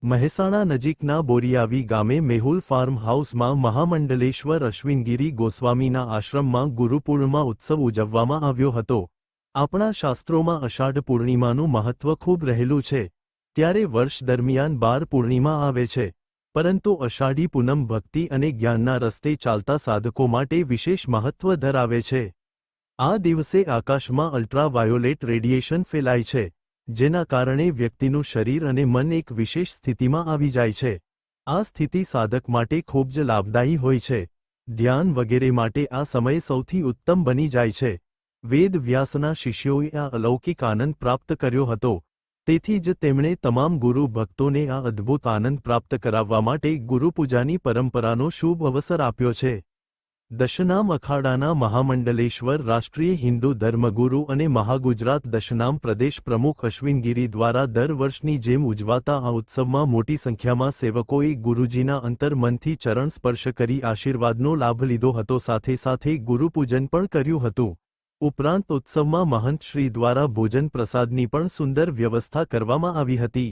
મહેસાણા નજીકના બોરિયાવી ગામે મેહુલ ફાર્મ હાઉસમાં મહામંડલેશ્વર અશ્વિનગિરી ગોસ્વામીના આશ્રમમાં ગુરુપૂર્ણિમા ઉત્સવ ઉજવવામાં આવ્યો હતો। આપણા શાસ્ત્રોમાં અષાઢ પૂર્ણિમાનું મહત્વ ખૂબ રહેલું છે। ત્યારે વર્ષ દરમિયાન 12 પૂર્ણિમા આવે છે, પરંતુ અષાઢી પૂનમ ભક્તિ અને જ્ઞાનના રસ્તે ચાલતા સાધકો માટે વિશેષ મહત્વ ધરાવે છે। આ દિવસે આકાશમાં અલ્ટ્રાવાયોલેટ રેડિયેશન ફેલાય છે, જેના કારણે વ્યક્તિનું શરીર અને મન એક વિશેષ સ્થિતિમાં આવી જાય છે। આ સ્થિતિ સાધક માટે ખૂબ જ લાભદાયી હોય છે। ધ્યાન વગેરે માટે આ સમય સૌથી ઉત્તમ બની જાય છે। વેદ વ્યાસના શિષ્યોએ આ અલૌકિક આનંદ પ્રાપ્ત કર્યો હતો, તેથી જ તેમણે તમામ ગુરુ ભક્તોને આ અદ્ભુત આનંદ પ્રાપ્ત કરાવવા માટે ગુરુપૂજાની પરંપરાનો શુભ અવસર આપ્યો છે। દશનામ અખાડાના મહામંડલેશ્વર રાષ્ટ્રીય હિન્દુ ધર્મગુરુ અને મહાગુજરાત દશનામ પ્રદેશ પ્રમુખ અશ્વિનગિરી દ્વારા દર વર્ષની જેમ ઉજવાતા આ ઉત્સવમાં મોટી સંખ્યામાં સેવકોએ ગુરુજીના અંતર્મનથી ચરણ સ્પર્શ કરી આશીર્વાદનો લાભ લીધો હતો, સાથે સાથે ગુરુપૂજન પણ કર્યું હતું। ઉપરાંત ઉત્સવમાં મહંત શ્રી દ્વારા ભોજન પ્રસાદની પણ સુંદર વ્યવસ્થા કરવામાં આવી હતી।